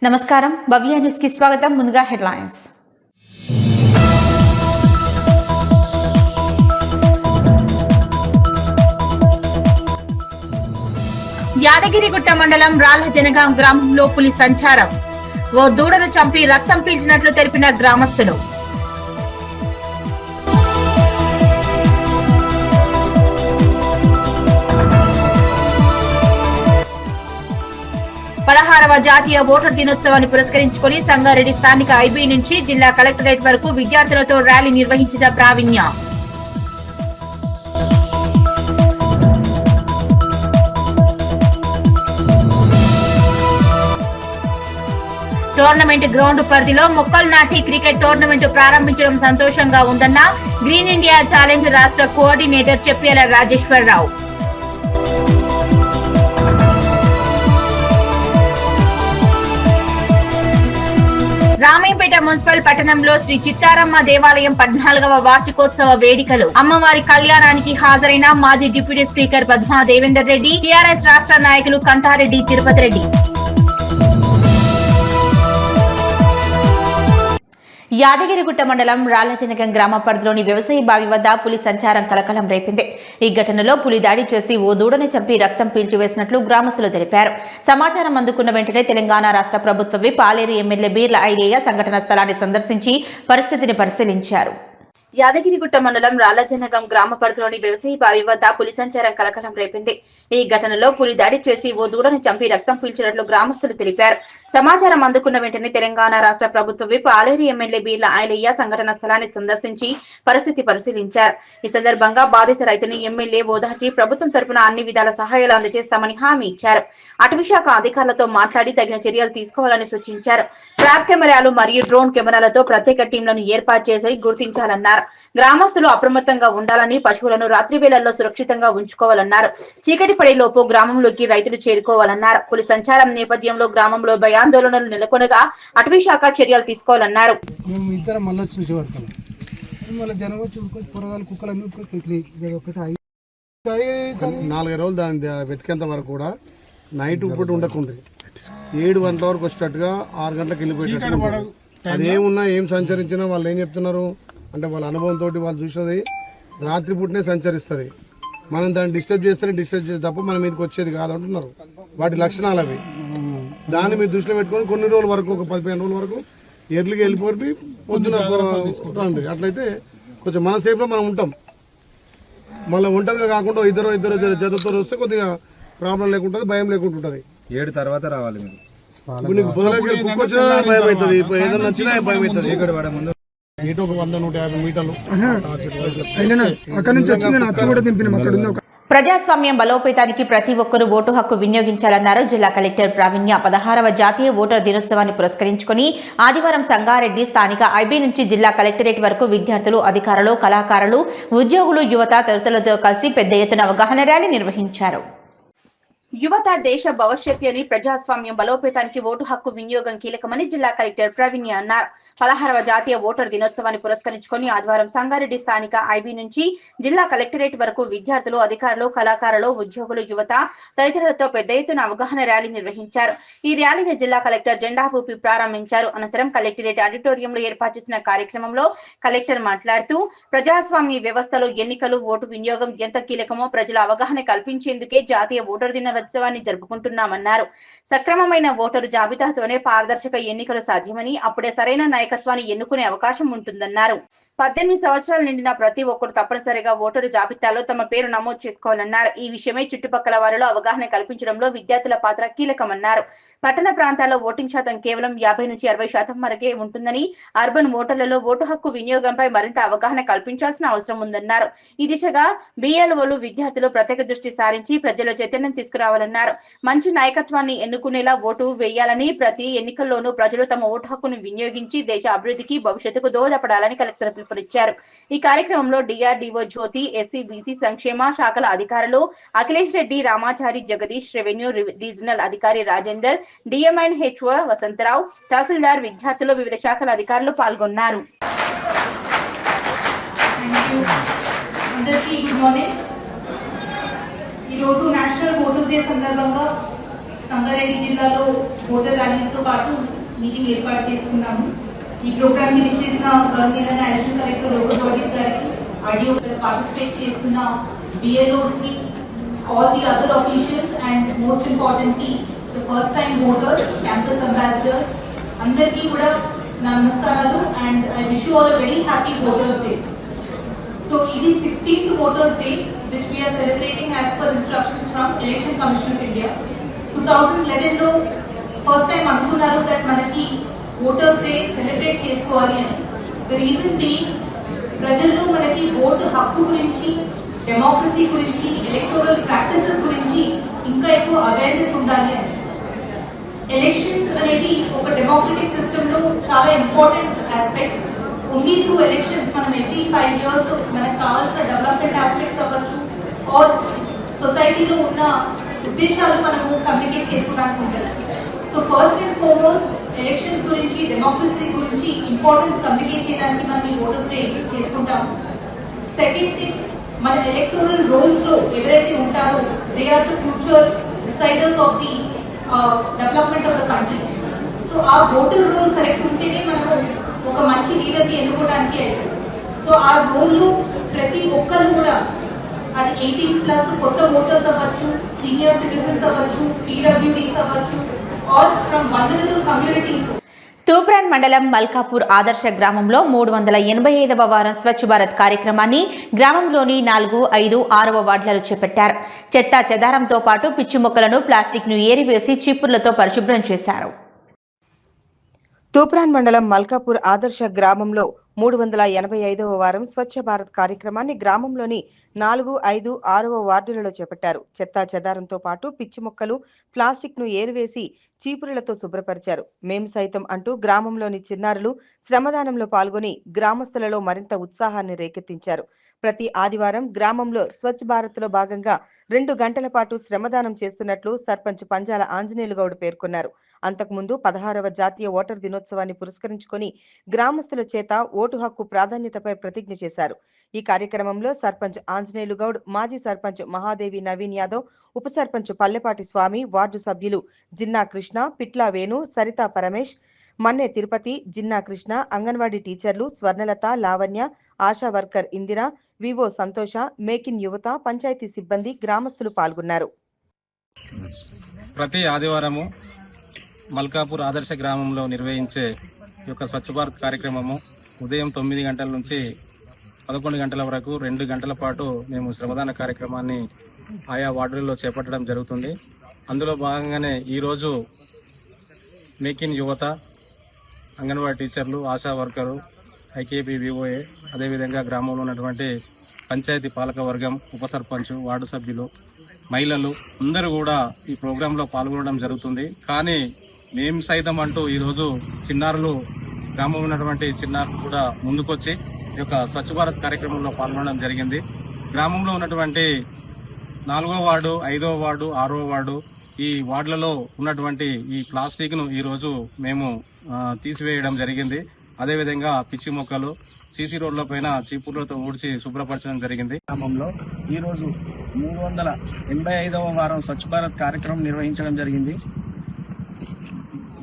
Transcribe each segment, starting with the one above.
నమస్కారం భవ్య న్యూస్ కి స్వాగతం. ముందుగా హెడ్లైన్స్. యాదగిరిగుట్ట మండలం రాళ్లజనగాం గ్రామంలో పులి సంచారం. ఓ దూడను చంపి రక్తం పీల్చినట్లు తెలిపిన గ్రామస్తులు. పదహారవ జాతీయ ఓటర్ దినోత్సవాన్ని పురస్కరించుకుని సంగారెడ్డి స్థానిక ఐబీ నుంచి జిల్లా కలెక్టరేట్ వరకు విద్యార్థులతో ర్యాలీ నిర్వహించిన ప్రావీణ్య. టోర్నమెంట్ గ్రౌండ్ పరిధిలో మొక్కలు నాటి క్రికెట్ టోర్నమెంట్ ప్రారంభించడం సంతోషంగా ఉందన్న గ్రీన్ ఇండియా ఛాలెంజ్ రాష్ట్ర కోఆర్డినేటర్ చెప్పేల రాజేశ్వరరావు. రామయ్యపేట మున్సిపల్ పట్టణంలో శ్రీ చిత్తారమ్మ దేవాలయం 14వ వార్షికోత్సవ వేడుకలు. అమ్మవారి కళ్యాణానికి హాజరైన మాజీ deputy speaker Padma Devender Reddy, TRS రాష్ట్ర నాయకులు కంటారెడ్డి తిరుపతి రెడ్డి. యాదగిరిగుట్ట మండలం రాళ్లజనగం గ్రామ పరిధిలోని వ్యవసాయ బావి వద్ద పులి సంచారం కలకలం రేపింది. ఈ ఘటనలో పులి దాడి చేసి ఓ దూడని చంపి రక్తం పీల్చివేసినట్లు గ్రామస్తులు తెలిపారు. సమాచారం అందుకున్న వెంటనే తెలంగాణ రాష్ట్ర ప్రభుత్వ విప్ పాలేరు ఎమ్మెల్యే బీర్ల ఐలయ్య సంఘటన స్థలాన్ని సందర్శించి పరిస్థితిని పరిశీలించారు. యాదగిరిగుట్ట మండలం రాళ్లజనగం గ్రామ పరిధిలోని వ్యవసాయ బావి వద్ద పులి సంచారం కలకలం రేపింది. ఈ ఘటనలో పులి దాడి చేసి ఓ దూడని చంపి రక్తం పీల్చినట్లు గ్రామస్తులు తెలిపారు. సమాచారం అందుకున్న వెంటనే తెలంగాణ రాష్ట్ర ప్రభుత్వ విప్ పాలేరు ఎమ్మెల్యే బీర్ల ఐలయ్య సంఘటన స్థలాన్ని సందర్శించి పరిస్థితి పరిశీలించారు. ఈ సందర్భంగా బాధిత రైతుని ఎమ్మెల్యే ఓదార్చి ప్రభుత్వం తరపున అన్ని విధాల సహాయాలు అందజేస్తామని హామీ ఇచ్చారు. అటవీశాఖ అధికారులతో మాట్లాడి తగిన చర్యలు తీసుకోవాలని సూచించారు. ట్రాప్ కెమెరాలు మరియు డ్రోన్ కెమెరాలతో ప్రత్యేక టీంలను ఏర్పాటు చేసి గుర్తించాలన్నారు. గ్రామస్తులు అప్రమత్తంగా ఉండాలని, పశువులను రాత్రి వేళల్లో సురక్షితంగా ఉంచుకోవాలన్నారు. చీకటి పడేలోపు గ్రామంలోకి రైతులు చేరుకోవాలన్నారు. పులి సంచారం నేపథ్యంలో గ్రామంలో భయాందోళనలు నెలకొనగా అటవీశాఖ చర్యలు తీసుకోవాలన్నారు. 4 రోజులు దాన్ని వెతికేంత వరకు కూడా నైట్ ఇప్పుడు ఉండకుండా 7 గంటల వరకు వచ్చేటట్టుగా 6 గంటలకు వెళ్ళిపోయేటట్టు అదేమున్నా ఏం సంచరించినా వాళ్ళు ఏం చెప్తున్నారు అంటే వాళ్ళ అనుభవంతో వాళ్ళు చూసినది రాత్రి పూటనే సంచరిస్తుంది. మనం దాన్ని డిస్టర్బ్ చేస్తే తప్ప మన మీదకి వచ్చేది కాదంటున్నారు. వాటి లక్షణాలు అవి. దాన్ని మీరు దృష్టిలో పెట్టుకొని కొన్ని రోజుల వరకు ఒక 15 రోజుల వరకు ఎర్లీగా వెళ్ళిపోయి పొద్దున రండి. అట్లయితే కొంచెం మన సేఫ్లో మనం ఉంటాం. మళ్ళీ ఒంటరిగా కాకుండా ఇద్దరు జతతో వస్తే కొద్దిగా ప్రాబ్లం లేకుంటుంది, భయం లేకుంటుంటుంది. 7 తర్వాత రావాలి మీరు. నీకు కుక్క వచ్చినా భయం అవుతుంది, ఏదైనా వచ్చినా భయం అవుతుంది. ఇటు ఒక 100-150 మీటర్లు ప్రజాస్వామ్యం బలోపేతానికి ప్రతి ఒక్కరూ ఓటు హక్కు వినియోగించాలన్నారు జిల్లా కలెక్టర్ ప్రావీణ్య. 16వ జాతీయ ఓటర్ దినోత్సవాన్ని పురస్కరించుకుని ఆదివారం సంగారెడ్డి స్థానిక ఐబీ నుంచి జిల్లా కలెక్టరేట్ వరకు విద్యార్థులు, అధికారులు, కళాకారులు, ఉద్యోగులు, యువత తదితరులతో కలిసి పెద్ద ఎత్తున అవగాహన ర్యాలీ నిర్వహించారు. యువత దేశ భవిష్యత్తు అని, ప్రజాస్వామ్యం బలోపేతానికి ఓటు హక్కు వినియోగం కీలకమని జిల్లా కలెక్టర్ ప్రావీణ్య అన్నారు. 16వ జాతీయ ఓటర్ దినోత్సవాన్ని పురస్కరించుకుని ఆదివారం సంగారెడ్డి స్థానిక ఐబీ నుంచి జిల్లా కలెక్టరేట్ వరకు విద్యార్థులు, అధికారులు, కళాకారులు, ఉద్యోగులు, యువత తదితరులతో పెద్ద ఎత్తున అవగాహన ర్యాలీ నిర్వహించారు. ఈ ర్యాలీని జిల్లా కలెక్టర్ జెండా ఊపి ప్రారంభించారు. అనంతరం కలెక్టరేట్ ఆడిటోరియంలో ఏర్పాటు చేసిన కార్యక్రమంలో కలెక్టర్ మాట్లాడుతూ ప్రజాస్వామ్య వ్యవస్థలో ఎన్నికలు, ఓటు వినియోగం ఎంత కీలకమో ప్రజల అవగాహన కల్పించేందుకే జాతీయ ఓటర్ దినోత్సవాన్ని జరుపుకుంటున్నామన్నారు. సక్రమమైన ఓటరు జాబితాతోనే పారదర్శక ఎన్నికలు సాధ్యమని, అప్పుడే సరైన నాయకత్వాన్ని ఎన్నుకునే అవకాశం ఉంటుందన్నారు. 18 సంవత్సరాలు నిండిన ప్రతి ఒక్కరు తప్పనిసరిగా ఓటరు జాబితాలో తమ పేరు నమోదు చేసుకోవాలన్నారు. ఈ విషయమై చుట్టుపక్కల వారిలో అవగాహన కల్పించడంలో విద్యార్థుల పాత్ర కీలకమన్నారు. పట్టణ ప్రాంతాల్లో ఓటింగ్ శాతం కేవలం 50-60% వరకే ఉంటుందని, అర్బన్ ఓటర్లలో ఓటు హక్కు వినియోగంపై మరింత అవగాహన కల్పించాల్సిన అవసరం ఉందన్నారు. ఈ దిశగా బిఎల్ఓలు, విద్యార్థులు ప్రత్యేక దృష్టి సారించి ప్రజల్లో చైతన్యం తీసుకురావాలన్నారు. మంచి నాయకత్వాన్ని ఎన్నుకునేలా ఓటు వేయాలని, ప్రతి ఎన్నికల్లోనూ ప్రజలు తమ ఓటు హక్కును వినియోగించి దేశ అభివృద్ధికి, భవిష్యత్తుకు దోహదపడాలని కలెక్టర్ పిలుపునిచ్చారు. ఈ కార్యక్రమంలో డిఆర్డీఓ జ్యోతి, ఎస్సీ బీసీ సంక్షేమ శాఖల అధికారులు అఖిలేష్ రెడ్డి, రామాచారి, జగదీష్, రెవెన్యూ రీజనల్ అధికారి రాజేందర్, డిఎంఎన్ హెచ్ఓ వసంతరావు, తహసీల్దార్, విద్యార్థులు, వివిధ శాఖల అధికారులు పాల్గొన్నారు. ఈరోజు నేషనల్ ఓటర్స్ డే సందర్భంగా సంగారెడ్డి జిల్లాలో ఓటర్ ర్యాలీతో పాటు మీటింగ్ ఏర్పాటు చేసుకున్నాము. ఈ ప్రోగ్రామ్ కి విచ్చేసిన government additional collector local bodies గారికి, ఆడియో పార్టిసిపేట్ చేస్తున్న బిఎల్ఓస్ కి, all the other officials and most importantly the first time voters, campus ambassadors, andarki kuda namaskaralu and I wish you all a very happy Voters Day. So it is 16th Voters Day which we are celebrating as per instructions from Election Commission of India. 2011 lo first time anukunnaru that manaki Voters Day celebrate chesukovali ani. The reason being ప్రజల్లో మనకి vote హక్కు గురించి, democracy గురించి, electoral practices గురించి ఇంకా ఎక్కువ awareness ఉండాలి అని. ఎలక్షన్స్ అనేది ఒక డెమోక్రటిక్ సిస్టమ్ లో చాలా important aspect. Only through elections మనం ఎవ్రీ 5 years మనకు కావాల్సిన డెవలప్మెంట్ ఆస్పెక్ట్స్ అవ్వచ్చు ఆర్ సొసైటీలో ఉన్న ఉద్దేశాలు మనము కమ్యూనికేట్ చేసుకోవడానికి ఉంటుంది. So first and foremost elections గురించి, డెమోక్రసీ గురించి ఇంపార్టెన్స్ కమ్యూనికేట్ చేయడానికి మనం ఈ ఓటర్స్ డే చేసుకుంటాము. సెకండ్ థింగ్, మన ఎలక్టోరల్ రోల్స్ లో ఎవరైతే ఉంటారో they are the future deciders of the development of the country. So ఆ ఓటర్ రోల్ కరెక్ట్ ఉంటేనే మనము ఒక మంచి లీడర్ ని ఎన్నుకోవడానికి అవుతుంది. సో ఆ రోల్ లో ప్రతి ఒక్కరు కూడా, అది 18+ కొత్త ఓటర్స్ అవ్వచ్చు, సీనియర్ సిటిజన్స్ అవ్వచ్చు, పీడబ్ల్యూడీస్ అవ్వచ్చు or from vulnerable communities. Toopran మండలం మల్కాపూర్ ఆదర్శ గ్రామంలో 385వ వారం స్వచ్ఛ భారత్ కార్యక్రమాన్ని గ్రామంలోని 4, 5, 6వ వార్డులలో చేపట్టారు. చెత్తా చెదారంతో పాటు పిచ్చి మొక్కలను, ప్లాస్టిక్ను ఏరివేసి చీపుర్లతో పరిశుభ్రం చేశారు. తూప్రాన్ మండలం మల్కాపూర్ ఆదర్శ గ్రామంలో 385వ వారం స్వచ్ఛ భారత్ కార్యక్రమాన్ని గ్రామంలోని 4, 5, 6వ వార్డులలో చేపట్టారు. చెత్తా చెదారంతో పాటు పిచ్చి మొక్కలు, ప్లాస్టిక్ ను ఏరివేసి చీపురులతో శుభ్రపరిచారు. మేము సైతం అంటూ గ్రామంలోని చిన్నారులు శ్రమదానంలో పాల్గొని గ్రామస్తులలో మరింత ఉత్సాహాన్ని రేకెత్తించారు. ప్రతి ఆదివారం గ్రామంలో స్వచ్ఛ భారత్ లో భాగంగా 2 గంటల పాటు శ్రమదానం చేస్తున్నట్లు సర్పంచ్ పంజాల ఆంజనేయులు గౌడ్ పేర్కొన్నారు. అంతకుముందు 16వ జాతీయ ఓటర్ దినోత్సవాన్ని పురస్కరించుకొని గ్రామస్తుల చేత ఓటు హక్కు ప్రాధాన్యతపై ప్రతిజ్ఞ చేశారు. ఈ కార్యక్రమంలో సర్పంచ్ ఆంజనేయులు గౌడ్, మాజీ సర్పంచ్ మహాదేవి నవీన్ యాదవ్, ఉప సర్పంచ్ పల్లెపాటి స్వామి, వార్డు సభ్యులు జిన్నా కృష్ణ, పిట్లా వేణు, సరితా పరమేష్, మన్నె తిరుపతి, జిన్నా కృష్ణ, అంగన్వాడీ టీచర్లు స్వర్ణలత, లావణ్య, ఆశా వర్కర్ ఇందిర, వివో సంతోష, మేకిన్ యువత, పంచాయతీ సిబ్బంది, గ్రామస్తులు పాల్గొన్నారు. ప్రతి ఆదివారము మల్కాపూర్ ఆదర్శ గ్రామంలో నిర్వహించే ఈ యొక్క స్వచ్ఛ భారత్ కార్యక్రమము ఉదయం 9 గంటల నుంచి 11 గంటల వరకు 2 గంటల పాటు మేము శ్రమదాన కార్యక్రమాన్ని ఆయా వార్డులలో చేపట్టడం జరుగుతుంది. అందులో భాగంగానే ఈరోజు మేకిన్ యువత, అంగన్వాడీ టీచర్లు, ఆశా వర్కరు, ఐకేపీ, వివోఏ, అదేవిధంగా గ్రామంలో ఉన్నటువంటి పంచాయతీ పాలక వర్గం, ఉప సర్పంచ్, వార్డు సభ్యులు, మహిళలు అందరూ కూడా ఈ ప్రోగ్రాంలో పాల్గొనడం జరుగుతుంది. కానీ మేము సైతం అంటూ ఈరోజు చిన్నారులు, గ్రామంలో ఉన్నటువంటి చిన్నారులు కూడా ముందుకొచ్చి ఈ యొక్క స్వచ్ఛ భారత్ కార్యక్రమంలో పాల్గొనడం జరిగింది. గ్రామంలో ఉన్నటువంటి 4వ వార్డు, 5వ వార్డు, 6వ వార్డు, ఈ వార్డులలో ఉన్నటువంటి ఈ ప్లాస్టిక్ ను ఈ రోజు మేము తీసివేయడం జరిగింది. అదేవిధంగా పిచ్చి మొక్కలు, సీసీ రోడ్ల పైన చీపుర్లతో ఊడ్చి శుభ్రపరచడం జరిగింది. గ్రామంలో ఈ రోజు 385వ వారం స్వచ్ఛ భారత్ కార్యక్రమం నిర్వహించడం జరిగింది.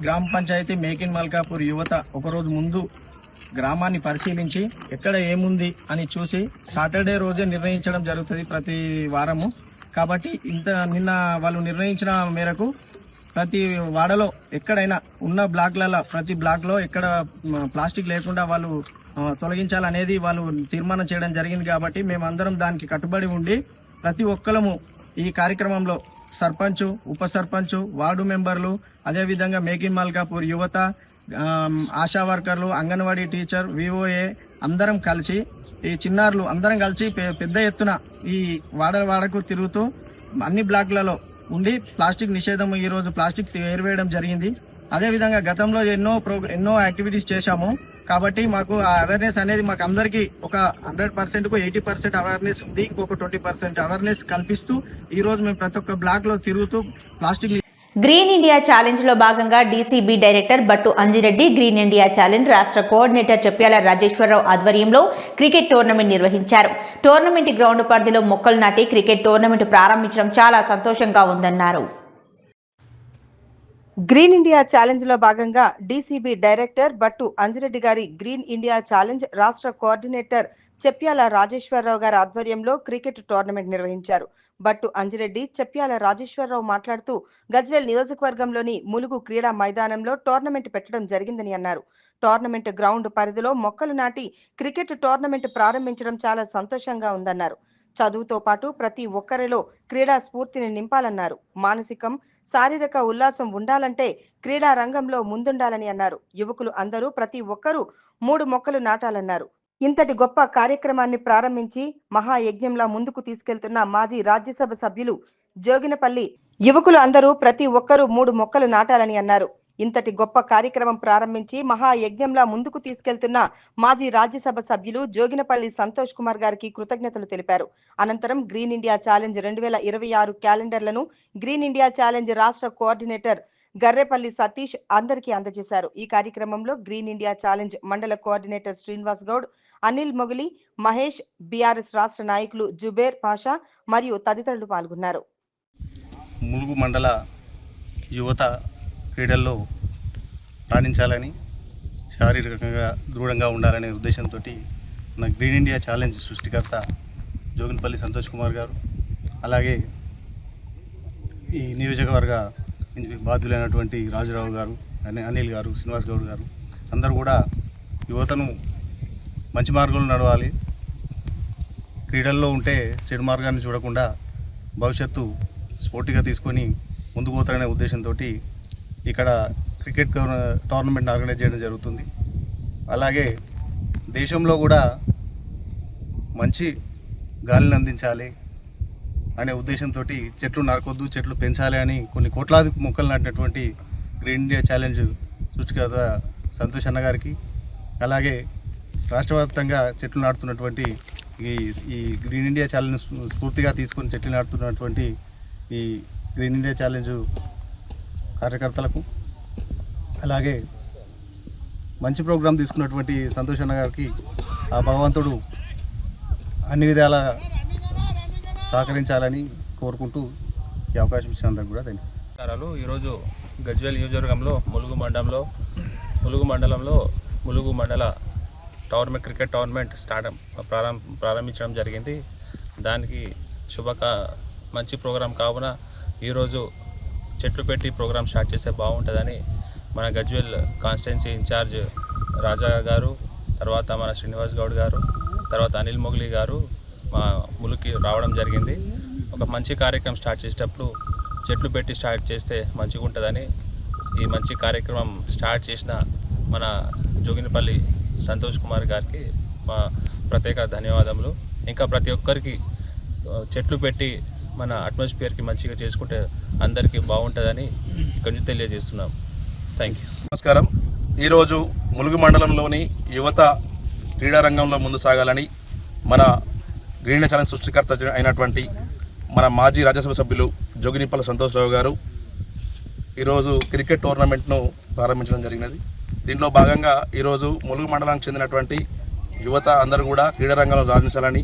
గ్రామ పంచాయతీ మేకిన్ మల్కాపూర్ యువత ఒకరోజు ముందు గ్రామాన్ని పరిశీలించి ఎక్కడ ఏముంది అని చూసి సాటర్డే రోజే నిర్ణయించడం జరుగుతుంది ప్రతి వారము. కాబట్టి నిన్న వాళ్ళు నిర్ణయించిన మేరకు ప్రతి వాడలో ఎక్కడైనా ఉన్న బ్లాక్లలో ప్రతి బ్లాక్ లో ఎక్కడ ప్లాస్టిక్ లేకుండా వాళ్ళు తొలగించాలనేది వాళ్ళు తీర్మానం చేయడం జరిగింది. కాబట్టి మేమందరం దానికి కట్టుబడి ఉండి ప్రతి ఒక్కరము ఈ కార్యక్రమంలో సర్పంచ్, ఉప సర్పంచ్, వార్డు మెంబర్లు, అదేవిధంగా మేకిన్ మల్కాపూర్ యువత, ఆశా వర్కర్లు, అంగన్వాడీ టీచర్, వివోఏ అందరం కలిసి, ఈ చిన్నారులు అందరం కలిసి పెద్ద ఎత్తున ఈ వాడకు తిరుగుతూ అన్ని బ్లాక్లలో ఉండి ప్లాస్టిక్ నిషేధం, ఈ రోజు ప్లాస్టిక్ ఏరివేయడం జరిగింది. అదేవిధంగా గతంలో ఎన్నో యాక్టివిటీస్ చేశాము. కాబట్టి మాకు ఆ అవేర్నెస్ అనేది మాకు అందరికీ ఒక 100% కు 80% అవేర్నెస్ ఉంది. ఇంకొక 20% అవేర్నెస్ కల్పిస్తూ ఈ రోజు మేము ప్రతి ఒక్క బ్లాక్ లో తిరుగుతూ ప్లాస్టిక్. గ్రీన్ ఇండియా ఛాలెంజ్ లో భాగంగా డీసీబీ డైరెక్టర్ బట్టు అంజిరెడ్డి గ్రీన్ ఇండియా ఛాలెంజ్ రాష్ట్ర కోఆర్డినేటర్ చెప్పాల రాజేశ్వరరావు ఆధ్వర్యంలో క్రికెట్ టోర్నమెంట్ నిర్వహించారు. టోర్నమెంట్ గ్రౌండ్ పరిధిలో మొక్కలు నాటి క్రికెట్ టోర్నమెంట్ ప్రారంభించడం చాలా సంతోషంగా ఉందన్నారు. గ్రీన్ ఇండియా ఛాలెంజ్ లో భాగంగా డీసీబీ డైరెక్టర్ బట్టు అంజిరెడ్డి గారి గ్రీన్ ఇండియా ఛాలెంజ్ రాష్ట్ర కోఆర్డినేటర్ చెప్యాల రాజేశ్వరరావు గారి ఆధ్వర్యంలో క్రికెట్ టోర్నమెంట్ నిర్వహించారు. బట్టు అంజిరెడ్డి, చెప్యాల రాజేశ్వరరావు మాట్లాడుతూ గజ్వేల్ నియోజకవర్గంలోని ములుగు క్రీడా మైదానంలో టోర్నమెంట్ పెట్టడం జరిగిందని అన్నారు. టోర్నమెంట్ గ్రౌండ్ పరిధిలో మొక్కలు నాటి క్రికెట్ టోర్నమెంట్ ప్రారంభించడం చాలా సంతోషంగా ఉందన్నారు. చదువుతో పాటు ప్రతి ఒక్కరిలో క్రీడా స్ఫూర్తిని నింపాలన్నారు. మానసికం, శారీరక ఉల్లాసం ఉండాలంటే క్రీడా రంగంలో ముందుండాలని అన్నారు. యువకులు అందరూ ప్రతి ఒక్కరూ 3 మొక్కలు నాటాలన్నారు. ఇంతటి గొప్ప కార్యక్రమాన్ని ప్రారంభించి మహాయజ్ఞంలా ముందుకు తీసుకెళ్తున్న మాజీ రాజ్యసభ సభ్యులు జోగినపల్లి యువకులు అందరూ ప్రతి ఒక్కరూ 3 మొక్కలు నాటాలని అన్నారు. ఇంతటి గొప్ప కార్యక్రమం ప్రారంభించి మహాయజ్ఞంలా ముందుకు తీసుకెళ్తున్న మాజీ రాజ్యసభ సభ్యులు జోగినపల్లి సంతోష్ కుమార్ గారికి కృతజ్ఞతలు తెలిపారు. అనంతరం గ్రీన్ ఇండియా ఛాలెంజ్ 2026 క్యాలెండర్లను గ్రీన్ ఇండియా ఛాలెంజ్ రాష్ట్ర కోఆర్డినేటర్ గర్రెపల్లి సతీష్ అందరికీ అందజేశారు. ఈ కార్యక్రమంలో green India challenge mandal coordinator Srinivas Goud, Anil Mogili, Mahesh, BRS రాష్ట్ర నాయకులు జుబేర్ పాషా మరియు తదితరులు పాల్గొన్నారు. ములుగు మండల యువత క్రీడల్లో రాణించాలని, శారీరకంగా దృఢంగా ఉండాలనే ఉద్దేశంతో మన గ్రీన్ ఇండియా ఛాలెంజ్ సృష్టికర్త జోగినపల్లి సంతోష్ కుమార్ గారు, అలాగే ఈ నియోజకవర్గ బాధ్యులైనటువంటి రాజురావు గారు, అనిల్ గారు, శ్రీనివాస్ గౌడ్ గారు అందరూ కూడా యువతను మంచి మార్గంలో నడవాలి, క్రీడల్లో ఉంటే చెడు మార్గాన్ని చూడకుండా భవిష్యత్తు స్పోర్టిగా తీసుకొని ముందుకు పోతారనే ఉద్దేశంతో ఇక్కడ క్రికెట్ టోర్నమెంట్ ఆర్గనైజ్ చేయడం జరుగుతుంది. అలాగే దేశంలో కూడా మంచి గాలిని అందించాలి అనే ఉద్దేశంతో చెట్లు నరకొద్దు, చెట్లు పెంచాలి అని కొన్ని కోట్లాది మొక్కలు నాటినటువంటి గ్రీన్ ఇండియా ఛాలెంజ్ సృష్టికర్త సంతోష్ అన్న గారికి, అలాగే రాష్ట్ర వ్యాప్తంగా చెట్లు నాటుతున్నటువంటి ఈ గ్రీన్ ఇండియా ఛాలెంజ్ స్ఫూర్తిగా తీసుకొని చెట్లు నాటుతున్నటువంటి ఈ గ్రీన్ ఇండియా ఛాలెంజ్ కార్యకర్తలకు, అలాగే మంచి ప్రోగ్రాం తీసుకున్నటువంటి సంతోష్ అన్న గారికి ఆ భగవంతుడు అన్ని విధాల సహకరించాలని కోరుకుంటూ ఈ అవకాశం ఇచ్చినందుకు కూడా ధన్యవాదాలు. ఈరోజు గజ్వేల్ నియోజకవర్గంలో ములుగు మండల క్రికెట్ టోర్నమెంట్ ప్రారంభించడం జరిగింది. దానికి మంచి ప్రోగ్రాం కావున ఈరోజు చెట్లు పెట్టి ప్రోగ్రాం స్టార్ట్ చేస్తే బాగుంటుందని మన గజ్వేల్ కాన్స్టిట్యున్సీ ఇన్ఛార్జ్ రాజా గారు, తర్వాత మన శ్రీనివాస్ గౌడ్ గారు, తర్వాత అనిల్ మొగలి గారు మా ములుగుకి రావడం జరిగింది. ఒక మంచి కార్యక్రమం స్టార్ట్ చేసేటప్పుడు చెట్లు పెట్టి స్టార్ట్ చేస్తే మంచిగా ఉంటుందని ఈ మంచి కార్యక్రమం స్టార్ట్ చేసిన మన జోగినపల్లి సంతోష్ కుమార్ గారికి మా ప్రత్యేక ధన్యవాదములు. ఇంకా ప్రతి ఒక్కరికి చెట్లు పెట్టి మన అట్మాస్ఫియర్కి మంచిగా చేసుకుంటే అందరికీ బాగుంటుందని కొంచెం తెలియజేస్తున్నాం. Thank you. నమస్కారం. ఈరోజు ములుగు మండలంలోని యువత క్రీడారంగంలో ముందు సాగాలని మన గ్రీన్ ఛాలెంజ్ సృష్టికర్త అయినటువంటి మన మాజీ రాజ్యసభ సభ్యులు జోగినిపల్లి సంతోష్రావు గారు ఈరోజు క్రికెట్ టోర్నమెంట్ను ప్రారంభించడం జరిగినది. దీంట్లో భాగంగా ఈరోజు ములుగు మండలానికి చెందినటువంటి యువత అందరూ కూడా క్రీడారంగంలో రాణించాలని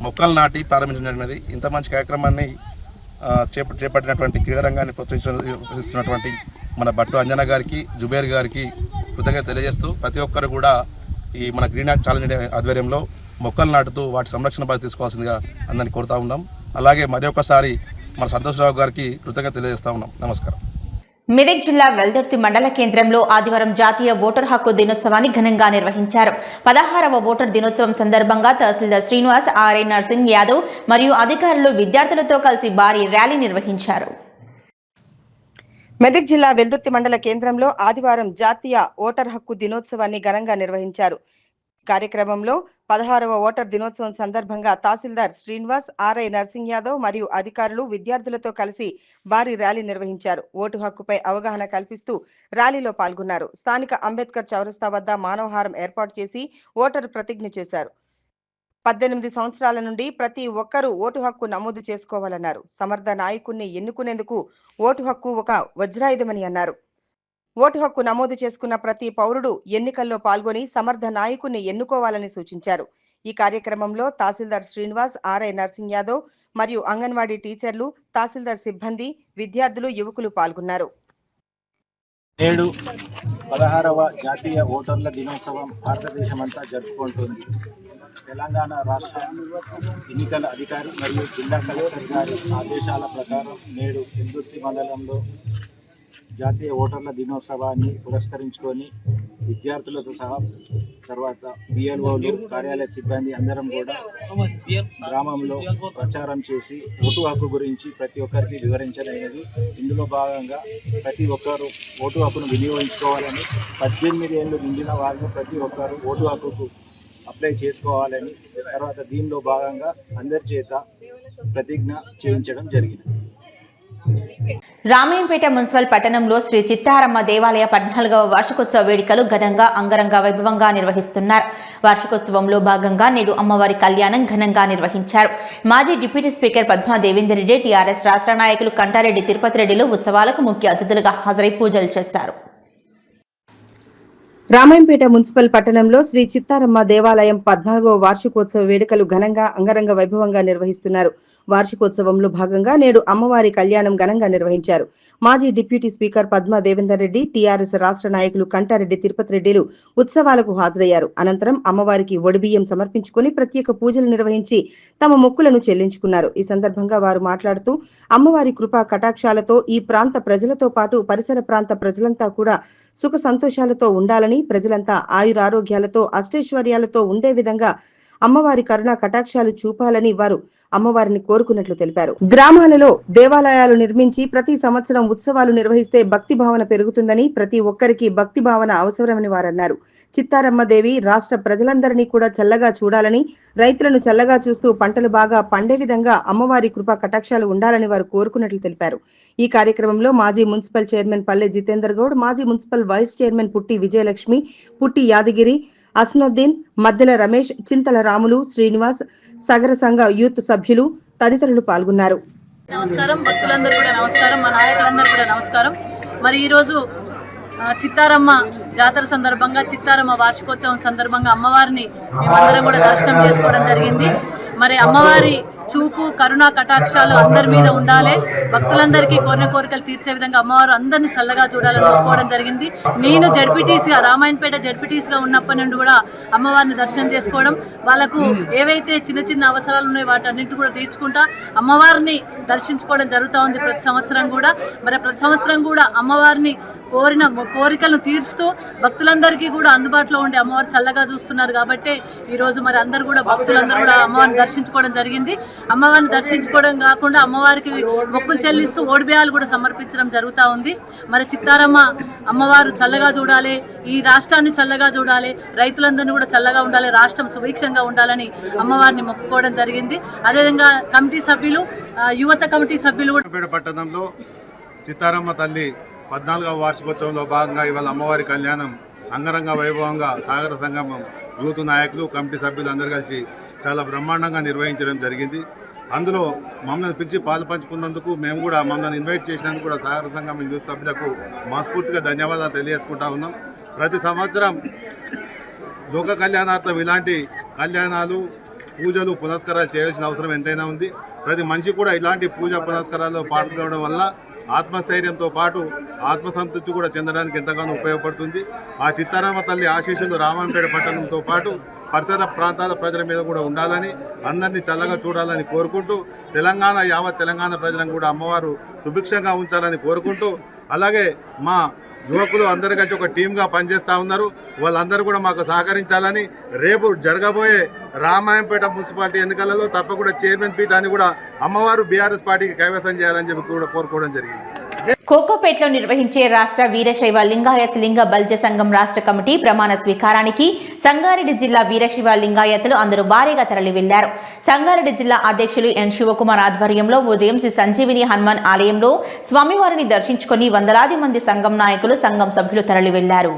మొక్కలు నాటి ప్రారంభించడం జరిగినది. ఇంత మంచి కార్యక్రమాన్ని చేపట్టినటువంటి క్రీడారంగాన్ని ప్రోత్సహిస్తున్నటువంటి మన బట్టు అంజన గారికి, జుబేర్ గారికి కృతజ్ఞత తెలియజేస్తూ ప్రతి ఒక్కరు కూడా ఈ మన గ్రీన్ ఛాలెంజ్ ఆధ్వర్యంలో మొక్కలు నాటుతూ వాటి సంరక్షణ బాధ్యత తీసుకోవాల్సిందిగా అందరినీ కోరుతా ఉన్నాం. అలాగే మరి ఒకసారి మన సంతోష్రావు గారికి కృతజ్ఞత తెలియజేస్తా ఉన్నాం. నమస్కారం. మెదక్ జిల్లా వెల్దుర్తి మండల కేంద్రంలో ఆదివారం జాతీయ ఓటర్ హక్కు దినోత్సవాన్ని ఘనంగా నిర్వహించారు. 16వ ఓటర్ దినోత్సవం సందర్భంగా తహసీల్దార్ శ్రీనివాస్, ఆర్ఐ నర్సింగ్ యాదవ్ మరియు అధికారులు విద్యార్థులతో కలిసి భారీ ర్యాలీ నిర్వహించారు. మెదక్ జిల్లా వెల్దుర్తి మండల కేంద్రంలో ఆదివారం జాతీయ ఓటర్ హక్కు దినోత్సవాన్ని ఘనంగా నిర్వహించారు. కార్యక్రమంలో 16వ ఓటర్ దినోత్సవం సందర్భంగా తహసీల్దార్ శ్రీనివాస్, ఆర్ఐ నర్సింగ్ యాదవ్ మరియు అధికారులు విద్యార్థులతో కలిసి భారీ ర్యాలీ నిర్వహించారు. ఓటు హక్కుపై అవగాహన కల్పిస్తూ ర్యాలీలో పాల్గొన్నారు. స్థానిక అంబేద్కర్ చౌరస్తా వద్ద మానవహారం ఏర్పాటు చేసి ఓటరు ప్రతిజ్ఞ చేశారు. 18 సంవత్సరాల నుండి ప్రతి ఒక్కరూ ఓటు హక్కు నమోదు చేసుకోవాలన్నారు. సమర్థ నాయకుణ్ణి ఎన్నుకునేందుకు ఓటు హక్కు ఒక వజ్రాయుధమని అన్నారు. ఓటు హక్కు నమోదు చేసుకున్న ప్రతి పౌరుడు ఎన్నికల్లో పాల్గొని సమర్థ నాయకుణ్ణి ఎన్నుకోవాలని సూచించారు. ఈ కార్యక్రమంలో తహసీల్దార్ శ్రీనివాస్, ఆర్ఐ నర్సింగ్ యాదవ్ మరియు అంగన్వాడీ టీచర్లు, తహసీల్దార్ సిబ్బంది, విద్యార్థులు, యువకులు పాల్గొన్నారు. నేడు 16వ జాతీయ ఓటర్ల దినోత్సవం భారతదేశమంతా జరుపుకుంటుంది. తెలంగాణ రాష్ట్ర ఎన్నికల అధికారి మరియు జిల్లా కలెక్టర్ గారి ఆదేశాల ప్రకారం నేడు పెందుర్తి మండలంలో జాతీయ ఓటర్ల దినోత్సవాన్ని పురస్కరించుకొని విద్యార్థులతో సహా తర్వాత బిఎల్ఓలు కార్యాలయ సిబ్బంది అందరం కూడా గ్రామంలో ప్రచారం చేసి ఓటు హక్కు గురించి ప్రతి ఒక్కరికి వివరించదగినది. ఇందులో భాగంగా ప్రతి ఒక్కరు ఓటు హక్కును వినియోగించుకోవాలని, 18 ఏళ్ళు నిండిన వాళ్ళు ప్రతి ఒక్కరు ఓటు హక్కుకు అప్లై చేసుకోవాలని, తర్వాత దీనిలో భాగంగా అందరి చేత ప్రతిజ్ఞ చేయించడం జరిగింది. రామాయంపేట మున్సిపల్ పట్టణంలో శ్రీ చిత్తారమ్మ దేవాలయ 14వ వార్షికోత్సవ వేడుకలు ఘనంగా అంగరంగ వైభవంగా నిర్వహిస్తున్నారు. వార్షికోత్సవంలో భాగంగా నేడు అమ్మవారి కళ్యాణం ఘనంగా నిర్వహించారు. మాజీ deputy speaker Padma Devender Reddy, TRS రాష్ట్ర నాయకులు కంటారెడ్డి తిరుపతి రెడ్డిలు ఉత్సవాలకు ముఖ్య అతిథులుగా హాజరై పూజలు చేశారు. రామాయంపేట మున్సిపల్ పట్టణంలో శ్రీ చిత్తారమ్మ దేవాలయం 14వ వార్షికోత్సవ వేడుకలు ఘనంగా అంగరంగ వైభవంగా నిర్వహిస్తున్నారు. వార్షికోత్సవంలో భాగంగా నేడు అమ్మవారి కళ్యాణం ఘనంగా నిర్వహించారు. మాజీ deputy speaker Padma Devender Reddy, TRS రాష్ట్ర నాయకులు కంటారెడ్డి తిరుపతి రెడ్డిలు ఉత్సవాలకు హాజరయ్యారు. అనంతరం అమ్మవారికి ఒడిబియ్యం సమర్పించుకుని ప్రత్యేక పూజలు నిర్వహించి తమ మొక్కులను చెల్లించుకున్నారు. ఈ సందర్భంగా వారు మాట్లాడుతూ అమ్మవారి కృపా కటాక్షాలతో ఈ ప్రాంత ప్రజలతో పాటు పరిసర ప్రాంత ప్రజలంతా కూడా సుఖ సంతోషాలతో ఉండాలని, ప్రజలంతా ఆయురారోగ్యాలతో అష్టైశ్వర్యాలతో ఉండే విధంగా అమ్మవారి కరుణా కటాక్షాలు చూపాలని వారు అమ్మవారిని కోరుకున్నట్లు తెలిపారు. గ్రామాలలో దేవాలయాలు నిర్మించి ప్రతి సంవత్సరం ఉత్సవాలు నిర్వహిస్తే భక్తి భావన పెరుగుతుందని, ప్రతి ఒక్కరికి భక్తి భావన అవసరమని వారన్నారు. చిత్తారమ్మ దేవి రాష్ట్ర ప్రజలందరినీ కూడా చల్లగా చూడాలని, రైతులను చల్లగా చూస్తూ పంటలు బాగా పండే విధంగా అమ్మవారి కృపా కటాక్షాలు ఉండాలని వారు కోరుకున్నట్లు తెలిపారు. ఈ కార్యక్రమంలో మాజీ మున్సిపల్ చైర్మన్ పల్లె జితేందర్ గౌడ్, మాజీ మున్సిపల్ వైస్ చైర్మన్ పుట్టి విజయలక్ష్మి, పుట్టి యాదగిరి, అస్నుద్దీన్, మద్దెల రమేష్, చింతల రాములు, శ్రీనివాస్, సగర సంఘ యూత్ సభ్యులు తదితరులు పాల్గొన్నారు. నమస్కారం, భక్తులందరూ కూడా నమస్కారం, మా నాయకులందరూ కూడా నమస్కారం. మరి ఈరోజు చిత్తారమ్మ జాతర సందర్భంగా, చిత్తారమ్మ వార్షికోత్సవం సందర్భంగా అమ్మవారిని మేమందరం కూడా దర్శనం చేసుకోవడం జరిగింది. మరి అమ్మవారి చూపు, కరుణా కటాక్షాలు అందరి మీద ఉండాలి, భక్తులందరికీ కోరిన కోరికలు తీర్చే విధంగా అమ్మవారు అందరినీ చల్లగా చూడాలని కోరుకోవడం జరిగింది. నేను జడ్పీటీసీగా, రామాయణపేట జడ్పీటీసీగా ఉన్నప్పటి నుండి కూడా అమ్మవారిని దర్శనం చేసుకోవడం, వాళ్ళకు ఏవైతే చిన్న చిన్న అవసరాలు ఉన్నాయో వాటన్నింటి కూడా తీర్చుకుంటా అమ్మవారిని దర్శించుకోవడం జరుగుతూ ఉంది ప్రతి సంవత్సరం కూడా. మరి ప్రతి సంవత్సరం కూడా అమ్మవారిని కోరిన కోరికలను తీర్చుతూ భక్తులందరికీ కూడా అందుబాటులో ఉండి అమ్మవారు చల్లగా చూస్తున్నారు. కాబట్టి ఈరోజు మరి అందరూ కూడా భక్తులందరూ కూడా అమ్మవారిని దర్శించుకోవడం జరిగింది. అమ్మవారిని దర్శించుకోవడం కాకుండా అమ్మవారికి మొక్కులు చెల్లిస్తూ ఓడిబియ్యాలు కూడా సమర్పించడం జరుగుతూ ఉంది. మరి చిత్తారమ్మ అమ్మవారు చల్లగా చూడాలి, ఈ రాష్ట్రాన్ని చల్లగా చూడాలి, రైతులందరినీ కూడా చల్లగా ఉండాలి, రాష్ట్రం సుభిక్షంగా ఉండాలని అమ్మవారిని మొక్కుకోవడం జరిగింది. అదేవిధంగా కమిటీ సభ్యులు, యువత కమిటీ సభ్యులు కూడా పట్టణంలో చిత్తారమ్మ తల్లి 14వ వార్షికోత్సవంలో భాగంగా ఇవాళ అమ్మవారి కళ్యాణం అంగరంగ వైభవంగా సాగర సంగమం యూత్ నాయకులు, కమిటీ సభ్యులు అందరూ కలిసి చాలా బ్రహ్మాండంగా నిర్వహించడం జరిగింది. అందులో మమ్మల్ని పిలిచి పాలు పంచుకున్నందుకు, మేము కూడా మమ్మల్ని ఇన్వైట్ చేసినందుకు కూడా సాగర సంగమం యూత్ సభ్యులకు మనస్ఫూర్తిగా ధన్యవాదాలు తెలియజేసుకుంటా ఉన్నాం. ప్రతి సంవత్సరం లోక కళ్యాణార్థం ఇలాంటి కళ్యాణాలు, పూజలు, పునస్కారాలు చేయాల్సిన అవసరం ఎంతైనా ఉంది. ప్రతి మనిషి కూడా ఇలాంటి పూజ పునస్కారాల్లో పాల్గొనడం వల్ల ఆత్మస్థైర్యంతో పాటు ఆత్మసంతృప్తి కూడా చెందడానికి ఎంతగానో ఉపయోగపడుతుంది. ఆ చిత్తారమ్మ తల్లి ఆశీస్సులు రామాయంపేట పట్టణంతో పాటు పరిసర ప్రాంతాల ప్రజల మీద కూడా ఉండాలని, అందరినీ చల్లగా చూడాలని కోరుకుంటూ, యావత్ తెలంగాణ ప్రజలను కూడా అమ్మవారు సుభిక్షంగా ఉంచాలని కోరుకుంటూ, అలాగే మా యువకులు అందరు కలిసి ఒక టీమ్గా పనిచేస్తూ ఉన్నారు. వాళ్ళందరూ కూడా మాకు సహకరించాలని, రేపు జరగబోయే రామాయంపేట మున్సిపాలిటీ ఎన్నికలలో తప్పకుండా చైర్మన్ పీఠాన్ని కూడా అమ్మవారు బీఆర్ఎస్ పార్టీకి కైవసం చేయాలని చెప్పి కూడా కోరుకోవడం జరిగింది. కోకోపేటలో నిర్వహించే రాష్ట్ర వీరశైవ లింగాయత్ లింగ బల్జ సంఘం రాష్ట్ర కమిటీ ప్రమాణ స్వీకారానికి సంగారెడ్డి జిల్లా వీరశైవ లింగాయతులు అందరూ భారీగా తరలి వెళ్లారు. సంగారెడ్డి జిల్లా అధ్యక్షులు ఎన్ శివకుమార్ ఆధ్వర్యంలో ఉదయం శ్రీ సంజీవిని హనుమాన్ ఆలయంలో స్వామివారిని దర్శించుకుని వందలాది మంది సంఘం నాయకులు, సంఘం సభ్యులు తరలి వెళ్లారు.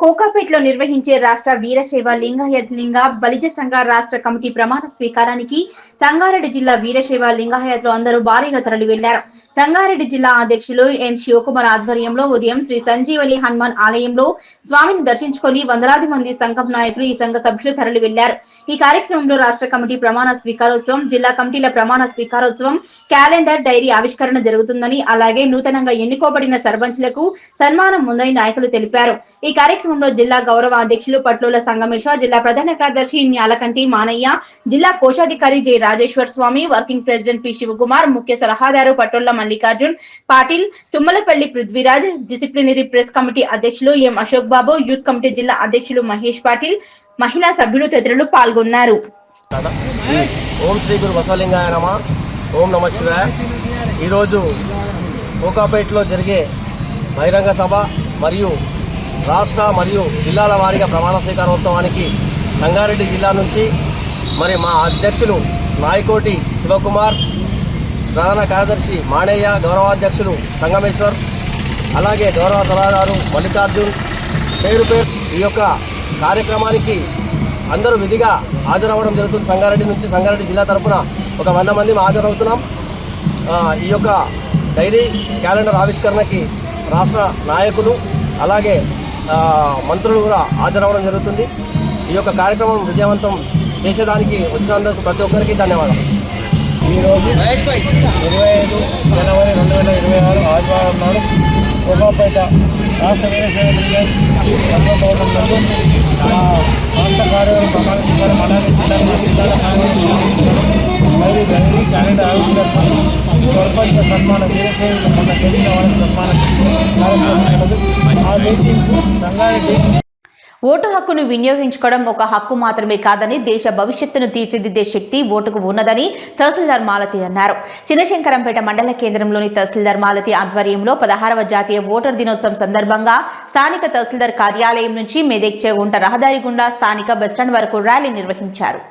కోకాపేటలో నిర్వహించే రాష్ట్ర వీరశైవ లింగాయత్ లింగ బలిజ సంఘ రాష్ట్ర కమిటీ ప్రమాణ స్వీకారానికి సంగారెడ్డి జిల్లా వీరశైవ లింగాయత్ లో అందరూ భారీగా తరలి వెళ్లారు. సంగారెడ్డి జిల్లా అధ్యక్షులు ఎన్ శివకుమార్ ఆధ్వర్యంలో ఉదయం శ్రీ సంజీవని హనుమాన్ ఆలయంలో స్వామిని దర్శించుకొని వందలాది మంది సంఘం నాయకులు ఈ సంఘ సభ్యులు తరలి వెళ్లారు. ఈ కార్యక్రమంలో రాష్ట్ర కమిటీ ప్రమాణ స్వీకారోత్సవం, జిల్లా కమిటీల ప్రమాణ స్వీకారోత్సవం, క్యాలెండర్, డైరీ ఆవిష్కరణ జరుగుతుందని, అలాగే నూతనంగా ఎన్నుకోబడిన సర్పంచ్లకు సన్మానం ఉందని నాయకులు తెలిపారు. ఈ కార్యక్రమంలో జిల్లా గౌరవ అధ్యక్షులు పట్లోల సంగమేశ్వర, జిల్లా ప్రధాన కార్యదర్శి న్యాలకంటి మానయ్య, జిల్లా కోశాధికారి J Rajeshwar Swamy, working president P Shivakumar, ముఖ్య సలహాదారు Pattolla Mallikarjun Patil, Tummalapalli Prithviraj, disciplinary press committee అధ్యక్షులు M Ashok Babu, youth committee జిల్లా అధ్యక్షులు మహేష్ పాటిల్, మహిళా సభ్యులు తదితరులు పాల్గొన్నారు. ఓం శ్రీ గురు బసవలింగాయ నమః. ఓం నమః శివాయ. ఈరోజు కోకాపేటలో జరిగే బహిరంగ సభ మరియు రాష్ట్ర మరియు జిల్లాల వారీగా ప్రమాణ స్వీకారోత్సవానికి సంగారెడ్డి జిల్లా నుంచి మరి మా అధ్యక్షులు నాయకోటి శివకుమార్, ప్రధాన కార్యదర్శి మాణయ్య, గౌరవాధ్యక్షులు సంగమేశ్వర్, అలాగే గౌరవ సలహాదారు మల్లికార్జున్ పేరు ఈ యొక్క కార్యక్రమానికి అందరూ విధిగా హాజరవ్వడం జరుగుతుంది. సంగారెడ్డి నుంచి సంగారెడ్డి జిల్లా తరఫున ఒక 100 మంది హాజరవుతున్నాం. ఈ యొక్క డైరీ క్యాలెండర్ ఆవిష్కరణకి రాష్ట్ర నాయకులు అలాగే మంత్రులు కూడా హాజరవ్వడం జరుగుతుంది. ఈ యొక్క కార్యక్రమం విజయవంతం చేసేదానికి వచ్చినందుకు ప్రతి ఒక్కరికి ధన్యవాదాలు. ఈరోజు 25 జనవరి 2026 ఆదివారం నాడు కోకాపేట రాష్ట్ర వీరశైవ రాష్ట్ర కార్యవర్గ ప్రమాణ స్వీకారం అలాగే జిల్లాల మరియు డైరీ క్యాలెండర్ ఆవిష్కరణ, సర్పంచ సన్మాన వీరశైవులు మొన్న చేసిన వాళ్ళకి సన్మానం కార్యక్రమం ఆ మీటింగ్ సంగారెడ్డి. ఓటు హక్కును వినియోగించుకోవడం ఒక హక్కు మాత్రమే కాదని, దేశ భవిష్యత్తును తీర్చిదిద్దే శక్తి ఓటుకు ఉన్నదని తహసీల్దార్ మాలతి అన్నారు. చిన్నశంకరంపేట మండల కేంద్రంలోని తహసీల్దార్ మాలతి ఆధ్వర్యంలో 16వ జాతీయ ఓటర్ దినోత్సవం సందర్భంగా స్థానిక తహసీల్దార్ కార్యాలయం నుంచి మెదక్ చెగుంట రహదారి గుండా స్థానిక బస్టాండ్ వరకు ర్యాలీ నిర్వహించారు.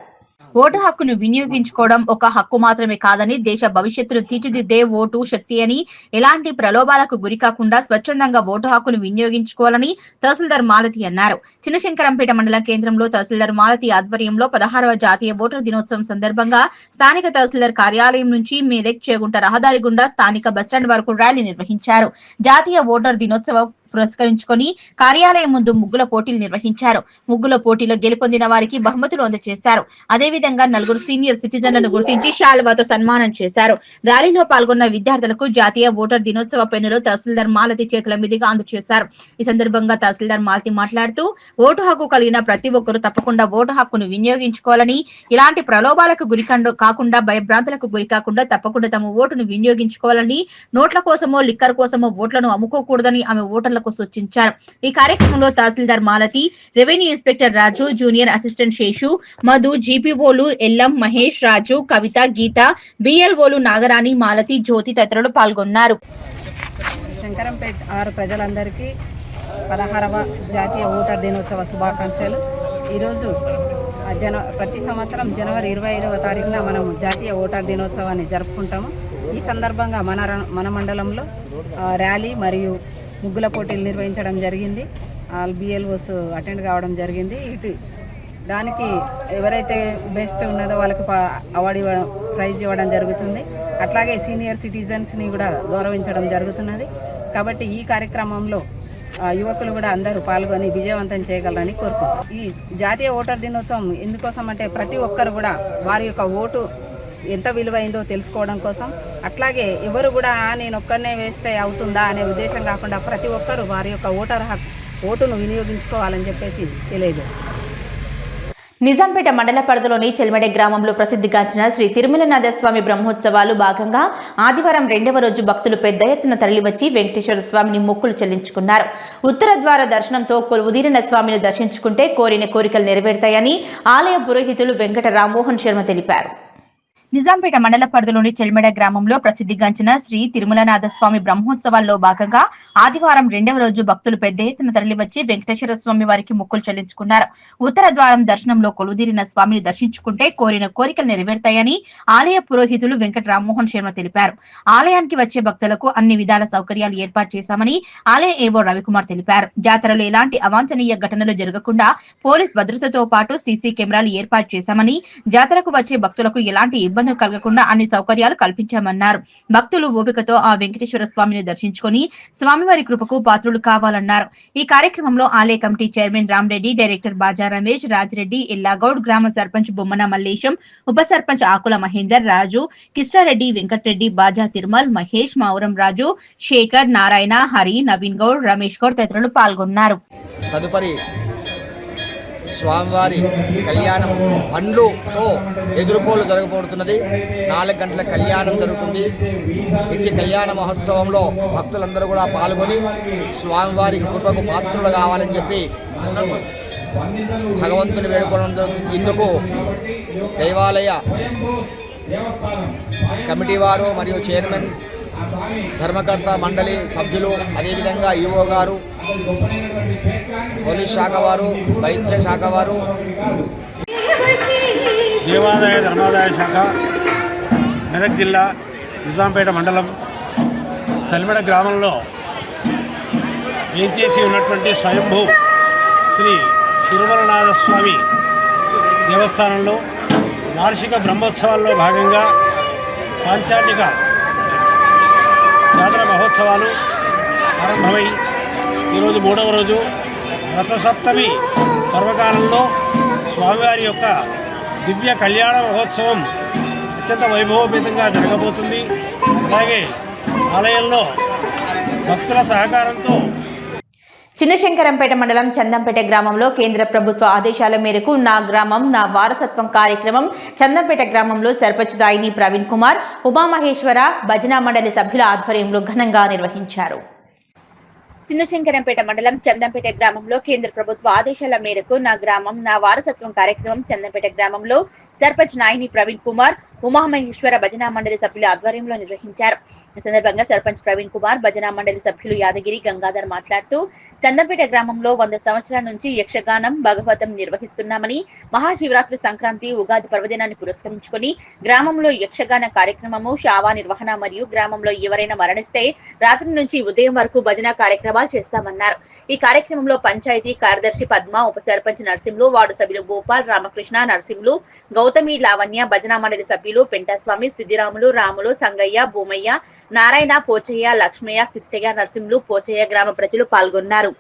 ఓటు హక్కును వినియోగించుకోవడం ఒక హక్కు మాత్రమే కాదని, దేశ భవిష్యత్తును తీర్చిదిద్దే ఓటు శక్తి అని, ఎలాంటి ప్రలోభాలకు గురికాకుండా స్వచ్ఛందంగా ఓటు హక్కును వినియోగించుకోవాలని తహసీల్దార్ మాలతి అన్నారు. చిన్నశంకరంపేట మండల కేంద్రంలో తహసీల్దార్ మాలతి ఆధ్వర్యంలో 16వ జాతీయ ఓటర్ దినోత్సవం సందర్భంగా స్థానిక తహసీల్దార్ కార్యాలయం నుంచి మెదక్ చేగుంట రహదారి గుండా స్థానిక బస్టాండ్ వరకు ర్యాలీ నిర్వహించారు. జాతీయ ఓటర్ దినోత్సవం పురస్కరించుకొని కార్యాలయం ముందు ముగ్గుల పోటీలు నిర్వహించారు. ముగ్గుల పోటీలో గెలుపొందిన వారికి బహుమతులు అందజేశారు. అదేవిధంగా 4 సీనియర్ సిటిజన్లను గుర్తించి శాలువాతో సన్మానం చేశారు. ర్యాలీలో పాల్గొన్న విద్యార్థులకు జాతీయ ఓటర్ దినోత్సవ పెన్నులు తహసీల్దార్ మాలతి చేతుల మీదుగా అందజేశారు. ఈ సందర్భంగా తహసీల్దార్ మాలతి మాట్లాడుతూ, ఓటు హక్కు కలిగిన ప్రతి ఒక్కరూ తప్పకుండా ఓటు హక్కును వినియోగించుకోవాలని, ఇలాంటి ప్రలోభాలకు గురి కాకుండా, భయభ్రాంతులకు గురి కాకుండా తప్పకుండా తమ ఓటును వినియోగించుకోవాలని, నోట్ల కోసమో లిక్కర్ కోసమో ఓట్లను అమ్ముకోకూడదని ఆమె ఓటర్ల సూచించారు. ఈ కార్యక్రమంలో తహసీల్దార్ మాలతి, రెవెన్యూ ఇన్స్పెక్టర్ రాజు, జూనియర్ అసిస్టెంట్ శేషు, మధు, జీపీఓలు ఎల్లం, మహేష్, రాజు, కవిత, గీత, బిఎల్ఓలు నాగరాణి, మాలతి, జ్యోతి తదితరులు పాల్గొన్నారు. శంకరంపేట 6 ప్రజలందరికీ 16వ జాతీయ ఓటర్ దినోత్సవ శుభాకాంక్షలు. ఈరోజు ప్రతి సంవత్సరం జనవరి 25వ తారీఖున మనం జాతీయ ఓటర్ దినోత్సవాన్ని జరుపుకుంటాము. ఈ సందర్భంగా మన మండలంలో ర్యాలీ మరియు ముగ్గుల పోటీలు నిర్వహించడం జరిగింది. బిఎల్ఓస్ అటెండ్ కావడం జరిగింది. దానికి ఎవరైతే బెస్ట్ ఉన్నదో వాళ్ళకి అవార్డు ప్రైజ్ ఇవ్వడం జరుగుతుంది. అట్లాగే సీనియర్ సిటిజన్స్ని కూడా గౌరవించడం జరుగుతున్నది. కాబట్టి ఈ కార్యక్రమంలో యువకులు కూడా అందరూ పాల్గొని విజయవంతం చేయగలరని కోరుకుంటున్నాం. ఈ జాతీయ ఓటర్ దినోత్సవం ఎందుకోసం అంటే ప్రతి ఒక్కరు కూడా వారి యొక్క ఓటు ఎంత విలువైందో తెలుసుకోవడం కోసం, అట్లాగే ఎవరు కూడా నేను ఒక్కడనే వేస్తే అవుతుందా అనే ఉద్దేశం కాకుండా ప్రతి ఒక్కరూ వారి యొక్క ఓటును వినియోగించుకోవాలని చెప్పేసి తెలియజేస్తారు. నిజాంపేట మండల పరిధిలోని చెల్మెడే గ్రామంలో ప్రసిద్ధిగాంచిన శ్రీ తిరుమలనాథ స్వామి బ్రహ్మోత్సవాలు భాగంగా ఆదివారం 2వ రోజు భక్తులు పెద్ద ఎత్తున తరలివచ్చి వెంకటేశ్వర స్వామిని మొక్కులు చెల్లించుకున్నారు. ఉత్తర ద్వార దర్శనంతో కొలువుదీరిన స్వామిని దర్శించుకుంటే కోరిన కోరికలు నెరవేరుతాయని ఆలయ పురోహితులు వెంకట రామ్మోహన్ శర్మ తెలిపారు. నిజాంపేట మండల పరిధిలోని చెల్మెడ గ్రామంలో ప్రసిద్ధిగాంచిన శ్రీ తిరుమలనాథ స్వామి బ్రహ్మోత్సవాల్లో భాగంగా ఆదివారం 2వ రోజు భక్తులు పెద్ద ఎత్తున తరలివచ్చి వెంకటేశ్వర స్వామి వారికి మొక్కులు చెల్లించుకున్నారు. ఉత్తర ద్వారం దర్శనంలో కొలుదీరిన స్వామిని దర్శించుకుంటే కోరిన కోరికలు నెరవేరుతాయని ఆలయ పురోహితులు వెంకట రామ్మోహన్ శర్మ తెలిపారు. ఆలయానికి వచ్చే భక్తులకు అన్ని విధాల సౌకర్యాలు ఏర్పాటు చేశామని ఆలయ ఏవో రవికుమార్ తెలిపారు. జాతరలో ఎలాంటి అవాంఛనీయ ఘటనలు జరగకుండా పోలీస్ భద్రతతో పాటు సీసీ కెమెరాలు ఏర్పాటు చేశామని, జాతరకు వచ్చే భక్తులకు ఎలాంటి ఇబ్బందులు కలగకుండా అన్ని సౌకర్యాలు కల్పించామన్నారు. భక్తులు ఓపికతో ఆ వెంకటేశ్వర స్వామిని దర్శించుకొని స్వామివారి కృపకు పాత్రులు కావాలన్నారు. ఈ కార్యక్రమంలో ఆలయ కమిటీ చైర్మన్ రామరెడ్డి, డైరెక్టర్ బాజా రమేష్, రాజిరెడ్డి, ఎల్లాగౌడ్, గ్రామ సర్పంచ్ బొమ్మన మల్లేశం, ఉప సర్పంచ్ ఆకుల మహేందర్, రాజు, కిష్టారెడ్డి, వెంకటరెడ్డి, బాజా తిరుమల్, మహేష్, మావురం రాజు, శేఖర్, నారాయణ, హరి, నవీన్ గౌడ్, రమేష్ గౌడ్ తదితరులు పాల్గొన్నారు. తదుపరి స్వామివారి కళ్యాణం పండ్లుతో ఎదుర్కోలు జరగబోతున్నది. 4 గంటల కళ్యాణం జరుగుతుంది. ఇట్టి కళ్యాణ మహోత్సవంలో భక్తులందరూ కూడా పాల్గొని స్వామివారికి కృపకు పాత్రులు కావాలని చెప్పి భగవంతుని వేడుకోవడం జరుగుతుంది. ఇందుకు దేవాలయ కమిటీ వారు మరియు చైర్మన్, ధర్మకర్త మండలి సభ్యులు, అదేవిధంగా ఈఓ గారు, పోలీస్ శాఖ వారు, వైద్య శాఖ వారు, దేవాదాయ ధర్మాదాయ శాఖ, మెదక్ జిల్లా నిజాంపేట మండలం చల్మెడ గ్రామంలో వేంచేసి ఉన్నటువంటి స్వయంభూ శ్రీ తిరుమలనాథ స్వామి దేవస్థానంలో వార్షిక బ్రహ్మోత్సవాల్లో భాగంగా పాంచాలిక జాతర మహోత్సవాలు ఆరంభమై ఈరోజు 3వ రోజు రథసప్తమి పర్వకాలంలో స్వామివారి యొక్క దివ్య కళ్యాణ మహోత్సవం అత్యంత వైభవోపేతంగా జరగబోతుంది. అలాగే ఆలయంలో భక్తుల సహకారంతో చిన్నశంకరంపేట మండలం చందంపేట గ్రామంలో కేంద్ర ప్రభుత్వ ఆదేశాల మేరకు నా గ్రామం నా వారసత్వం కార్యక్రమం చందంపేట గ్రామంలో సర్పంచ్ దాయిని ప్రవీణ్ కుమార్, ఉమామహేశ్వర భజన మండలి సభ్యుల ఆధ్వర్యంలో ఘనంగా నిర్వహించారు. చిన్నశంకరంపేట మండలం చందంపేట గ్రామంలో కేంద్ర ప్రభుత్వ ఆదేశాల మేరకు నా గ్రామం నా వారసత్వం కార్యక్రమం చందంపేట గ్రామంలో సర్పంచ్ నాయిని ప్రవీణ్ కుమార్, ఉమామహేశ్వర భజన మండలి సభ్యుల ఆధ్వర్యంలో నిర్వహించారు. ఈ సందర్భంగా సర్పంచ్ ప్రవీణ్ కుమార్, భజన మండలి సభ్యులు యాదగిరి, గంగాధర్ మాట్లాడుతూ చందంపేట గ్రామంలో 100 సంవత్సరాల నుంచి యక్షగానం, భాగవతం నిర్వహిస్తున్నామని, మహాశివరాత్రి, సంక్రాంతి, ఉగాది పర్వదినాన్ని పురస్కరించుకొని గ్రామంలో యక్షగాన కార్యక్రమము, షావా నిర్వహణ మరియు గ్రామంలో ఎవరైనా మరణిస్తే రాత్రి నుంచి ఉదయం వరకు భజన కార్యక్రమాలు చేస్తామన్నారు. ఈ కార్యక్రమంలో పంచాయతీ కార్యదర్శి పద్మ, ఉప సర్పంచ్ నర్సింహులు, వార్డు సభ్యులు గోపాల్, రామకృష్ణ, నర్సింహులు, గౌతమి, లావణ్య, భజన మండలి సభ్యులు పెంటస్వామి, సిద్ధిరాములు, రాములు, సంగయ్య, భూమయ్య, నారాయణ, పోచయ్య, లక్ష్మయ్య, కిష్టయ్య, నర్సింహులు, పోచయ్య గ్రామ ప్రజలు పాల్గొన్నారు.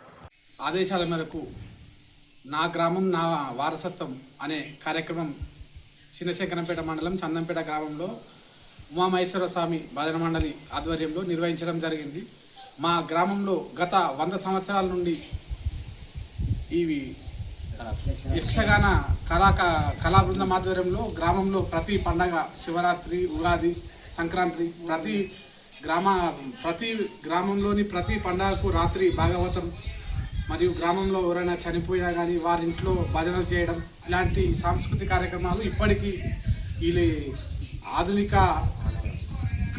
ఆదేశాల మేరకు నా గ్రామం నా వారసత్వం అనే కార్యక్రమం చిన్నశంకరంపేట మండలం చందంపేట గ్రామంలో ఉమామహేశ్వర స్వామి భజన మండలి ఆధ్వర్యంలో నిర్వహించడం జరిగింది. మా గ్రామంలో గత 100 సంవత్సరాల నుండి ఇవి యక్షగాన కళా బృందం ఆధ్వర్యంలో గ్రామంలో ప్రతి పండగ, శివరాత్రి, ఉగాది, సంక్రాంతి, ప్రతి గ్రామంలోని ప్రతి పండగకు రాత్రి భాగవతం మరియు గ్రామంలో ఎవరైనా చనిపోయినా కానీ వారి ఇంట్లో భజనలు చేయడం, ఇలాంటి సాంస్కృతిక కార్యక్రమాలు ఇప్పటికీ ఈ ఆధునిక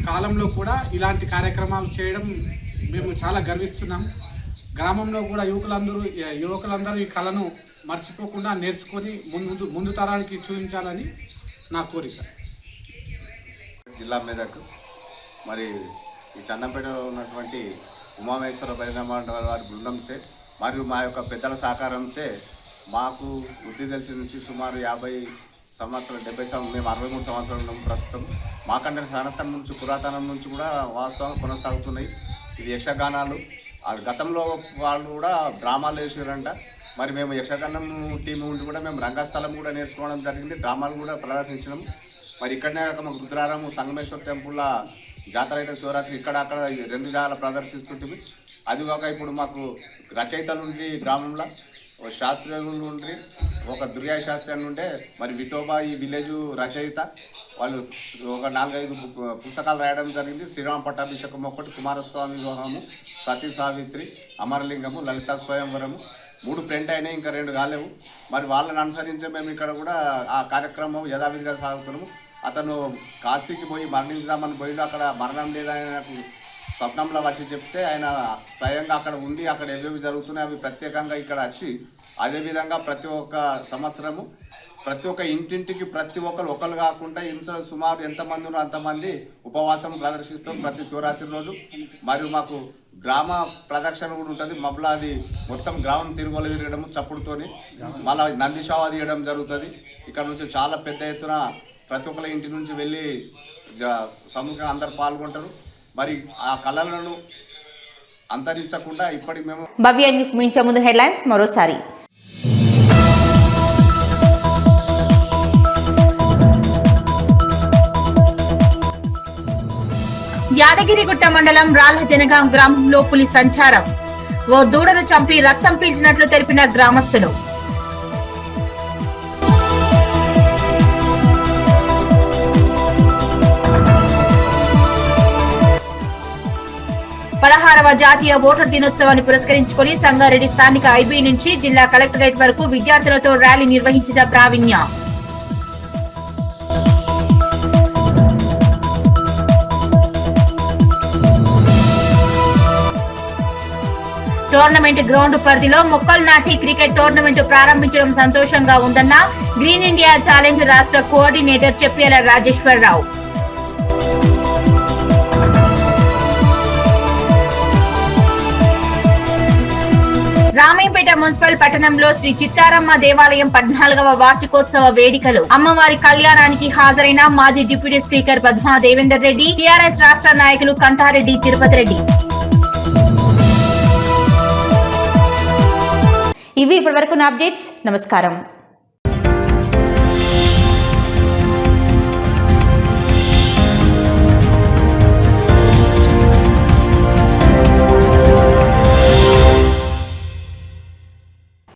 కాలంలో కూడా ఇలాంటి కార్యక్రమాలు చేయడం మేము చాలా గర్విస్తున్నాం. గ్రామంలో కూడా యువకులందరూ ఈ కళను మర్చిపోకుండా నేర్చుకొని ముందు తరానికి చూపించాలని నా కోరిక. జిల్లా మెదక్ మరి ఈ చందంపేటలో ఉన్నటువంటి ఉమామహేశ్వర భజన మండలి వారి బృందంచే మరియు మా యొక్క పెద్దల సహకారంచే మాకు వృద్ధి తెలిసి నుంచి సుమారు 50 సంవత్సరాలు 70 సంవత్సరాలు మేము 63 సంవత్సరాలు ఉన్నాం ప్రస్తుతం. మాకంటే సనాతనం నుంచి పురాతనం నుంచి కూడా వాస్తవం కొనసాగుతున్నాయి. ఇది యక్షగానాలు. గతంలో వాళ్ళు కూడా డ్రామాలు వేసారంట. మరి మేము యక్షగానం టీం ఉండి కూడా మేము రంగస్థలం కూడా నేర్చుకోవడం జరిగింది, డ్రామాలు కూడా ప్రదర్శించినాము. మరి ఇక్కడనే ఒక రుద్రారం సంగమేశ్వర టెంపుల్లో జాతర అయితే శివరాత్రి ఇక్కడ అక్కడ 2 జాగాలు ప్రదర్శిస్తుంటుంది. అది ఒక ఇప్పుడు మాకు రచయితలు ఉండి గ్రామంలో శాస్త్రులు ఉండి ఒక దుర్గా శాస్త్రి అని ఉంటే మరి విఠోబా ఈ విలేజ్ రచయిత వాళ్ళు ఒక 4-5 పుస్తకాలు రాయడం జరిగింది. శ్రీరామ పట్టాభిషేకం ఒకటి, కుమారస్వామి వివాహము, సతీ సావిత్రి, అమరలింగము, లలితా స్వయంవరము 3 ప్రింట్ అయినాయి, ఇంకా 2 కాలేవు. మరి వాళ్ళని అనుసరించే మేము ఇక్కడ కూడా ఆ కార్యక్రమం యథావిధిగా సాగుతున్నాము. అతను కాశీకి పోయి మరణించామని పోయిండు. అక్కడ మరణం లేదని నాకు స్వప్నంలో వచ్చి చెప్తే ఆయన స్వయంగా అక్కడ ఉండి అక్కడ ఏవేవి జరుగుతున్నాయి అవి ప్రత్యేకంగా ఇక్కడ వచ్చి అదేవిధంగా ప్రతి ఒక్క సంవత్సరము ప్రతి ఒక్క ఇంటింటికి ప్రతి ఒకరు కాకుండా సుమారు ఎంతమంది ఉన్నారో అంతమంది ఉపవాసం ప్రదర్శిస్తాం ప్రతి శివరాత్రి రోజు. మరియు మాకు గ్రామ ప్రదక్షిణ కూడా ఉంటుంది. మబ్బులా అది మొత్తం గ్రామం తిరుగులు తిరగడం చప్పుడుతోని మళ్ళీ నందిషావ తీయడం జరుగుతుంది. ఇక్కడ నుంచి చాలా పెద్ద ఎత్తున ప్రతి ఒక్కరి ఇంటి నుంచి వెళ్ళి సమూహంగా అందరు పాల్గొంటారు. మరి ఆ కళలను అంతరించకుండా ఇప్పటికి మేము భవ్య న్యూస్ ముగించే ముందు హెడ్లైన్స్ మరోసారి. యాదగిరిగుట్ట మండలం రాళ్లజనగాం గ్రామంలో పులి సంచారం. ఓ దూడను చంపి రక్తం పీల్చినట్లు తెలిపిన గ్రామస్తులు. పదహారవ జాతీయ ఓటర్ దినోత్సవాన్ని పురస్కరించుకుని సంగారెడ్డి స్థానిక ఐబీ నుంచి జిల్లా కలెక్టరేట్ వరకు విద్యార్థులతో ర్యాలీ నిర్వహించిన ప్రావీణ్య. టోర్నమెంట్ గ్రౌండ్ పరిధిలో మొక్కలు నాటి క్రికెట్ టోర్నమెంట్ ప్రారంభించడం సంతోషంగా ఉందన్న గ్రీన్ ఇండియా ఛాలెంజ్ రాష్ట్ర కోఆర్డినేటర్ చెప్పేల రాజేశ్వరరావు. రామయ్యపేట మున్సిపల్ పట్టణంలో శ్రీ చిత్తారమ్మ దేవాలయం 14వ వార్షికోత్సవ వేడుకలు. అమ్మవారి కళ్యాణానికి హాజరైన మాజీ deputy speaker Padma Devender Reddy, TRS రాష్ట్ర నాయకులు కంటారెడ్డి తిరుపతి రెడ్డి. ఇవి ఇప్పటివరకు అప్డేట్స్. నమస్కారం.